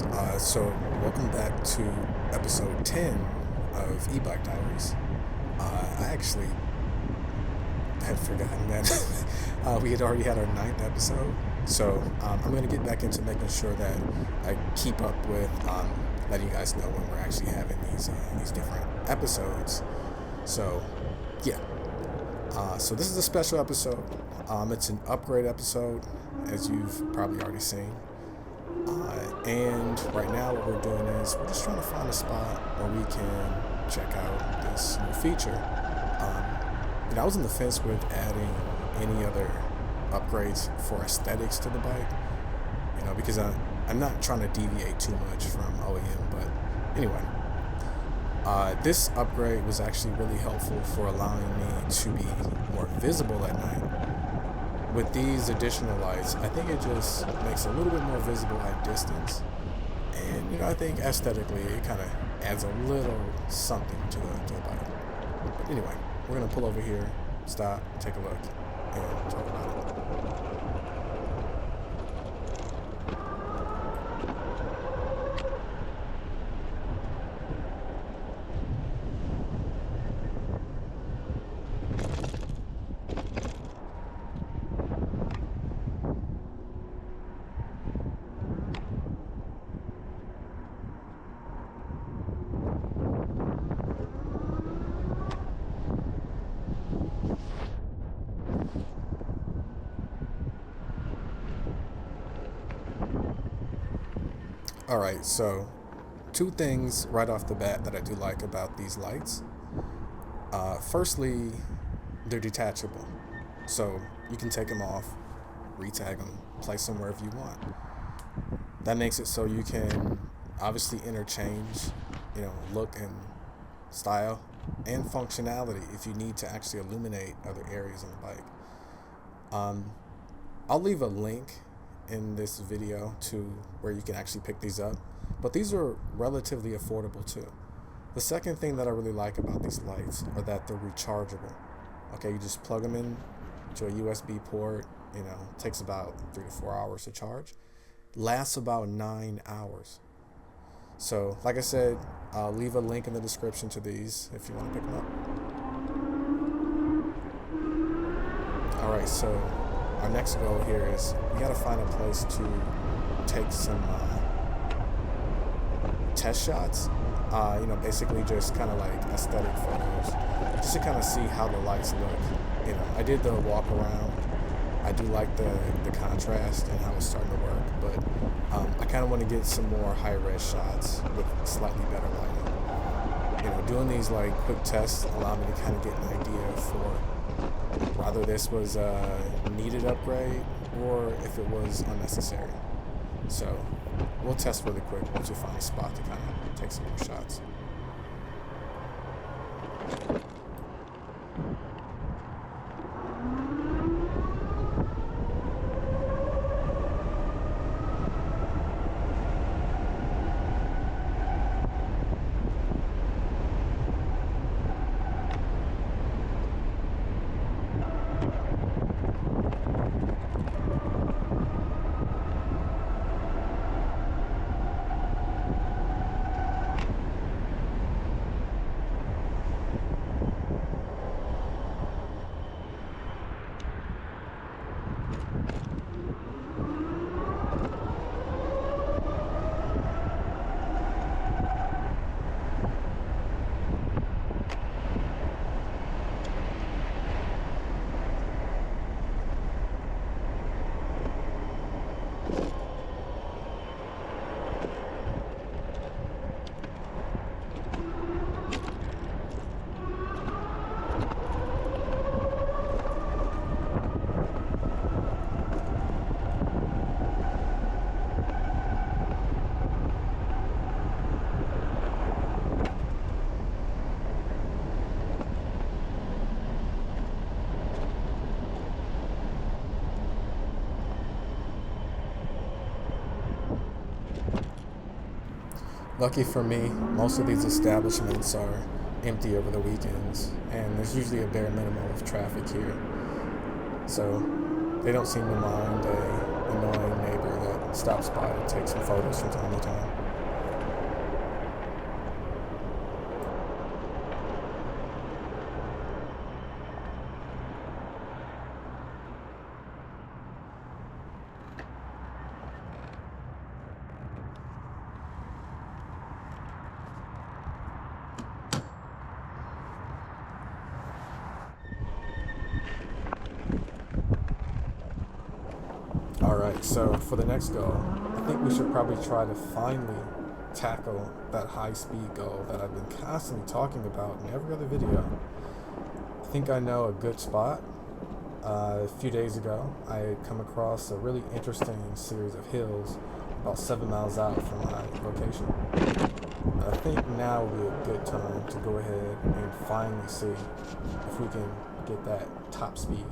guys. So welcome back to episode 10 of E-Bike Diaries. I actually had forgotten that we had already had our ninth episode. So I'm going to get back into making sure that I keep up with letting you guys know when we're actually having these different episodes. So yeah. So this is a special episode. It's an upgrade episode, as you've probably already seen. And right now what we're doing is we're just trying to find a spot where we can check out this new feature. I was on the fence with adding any other upgrades for aesthetics to the bike, because I'm not trying to deviate too much from OEM, but anyway. This upgrade was actually really helpful for allowing me to be more visible at night. With these additional lights, I think it just makes it a little bit more visible at distance. And, I think aesthetically it kind of adds a little something to the bike. But anyway, we're going to pull over here, stop, take a look, and talk about it. Alright, so two things right off the bat that I do like about these lights. Firstly, they're detachable. So you can take them off, retag them, place them wherever you want. That makes it so you can obviously interchange, look and style and functionality if you need to actually illuminate other areas on the bike. I'll leave a link in this video to where you can actually pick these up, but these are relatively affordable too. The second thing that I really like about these lights are that they're rechargeable. Okay, you just plug them in to a USB port, takes about 3 to 4 hours to charge, lasts about 9 hours. So like I said, I'll leave a link in the description to these if you want to pick them up. Alright, so our next goal here is we got to find a place to take some test shots. Basically just kind of like aesthetic photos, just to kind of see how the lights look. I did the walk around. I do like the contrast and how it's starting to work, but I kind of want to get some more high-res shots with slightly better lighting. Doing these like quick tests allow me to kind of get an idea for whether this was a needed upgrade or if it was unnecessary. So we'll test really quick once we find a spot to kind of take some more shots. Lucky for me, most of these establishments are empty over the weekends, and there's usually a bare minimum of traffic here. So they don't seem to mind a annoying neighbor that stops by to take some photos from time to time. Alright, so for the next goal, I think we should probably try to finally tackle that high speed goal that I've been constantly talking about in every other video. I think I know a good spot. A few days ago, I had come across a really interesting series of hills about 7 miles out from my location. I think now would be a good time to go ahead and finally see if we can get that top speed.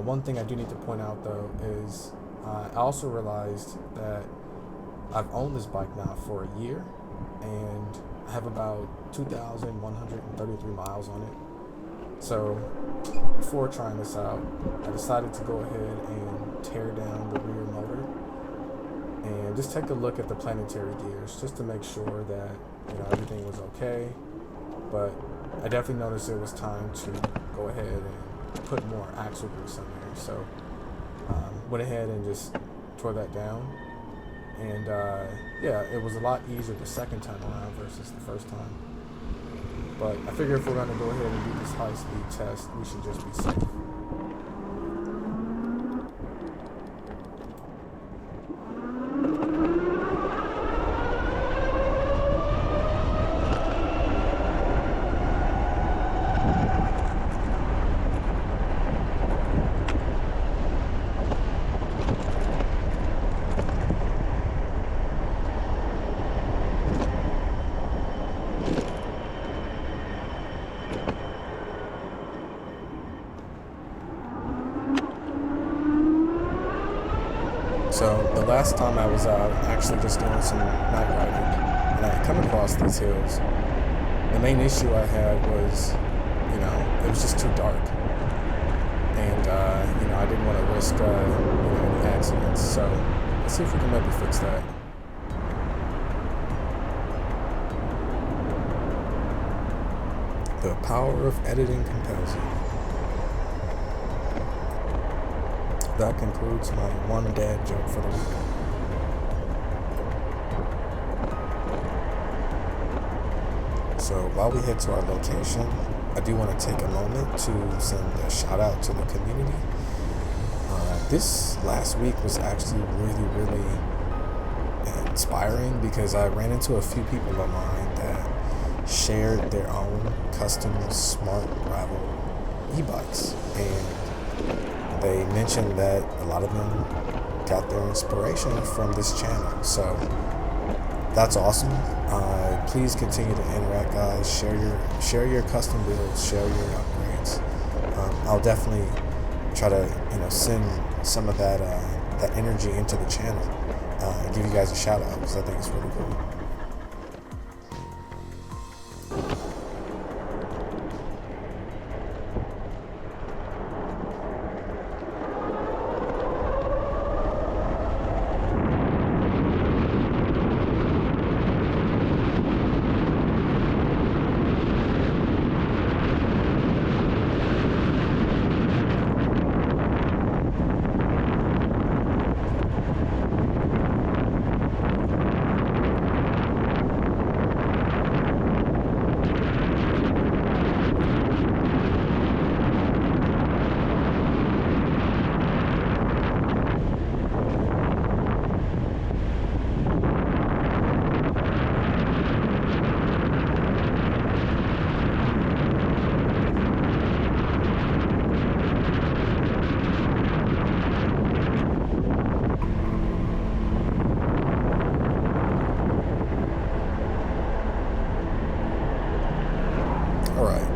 One thing I do need to point out though is I also realized that I've owned this bike now for a year and I have about 2,133 miles on it. So before trying this out, I decided to go ahead and tear down the rear motor and just take a look at the planetary gears just to make sure that everything was okay. But I definitely noticed it was time to go ahead and put more axle grease on there. So went ahead and just tore that down. And yeah, it was a lot easier the second time around versus the first time. But I figure if we're going to go ahead and do this high-speed test, we should just be safe. So the last time I was out, actually just doing some night riding, and I had come across these hills. The main issue I had was, it was just too dark, and I didn't want to risk any accidents. So let's see if we can maybe fix that. The power of editing compels you. That concludes my one dad joke for the week. So while we head to our location, I do want to take a moment to send a shout out to the community. This last week was actually really inspiring because I ran into a few people of mine that shared their own custom smart gravel e-bikes, and they mentioned that a lot of them got their inspiration from this channel. So that's awesome. Please continue to interact, guys. Share your custom builds, share your upgrades. I'll definitely try to send some of that energy into the channel and give you guys a shout out because I think it's really cool.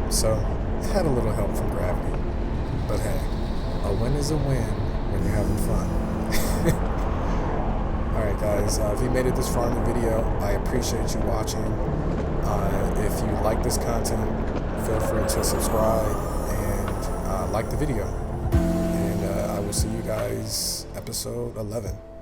So, it had a little help from gravity, but hey, a win is a win when you're having fun. Alright guys, if you made it this far in the video, I appreciate you watching. If you like this content, feel free to subscribe and like the video. And I will see you guys episode 11.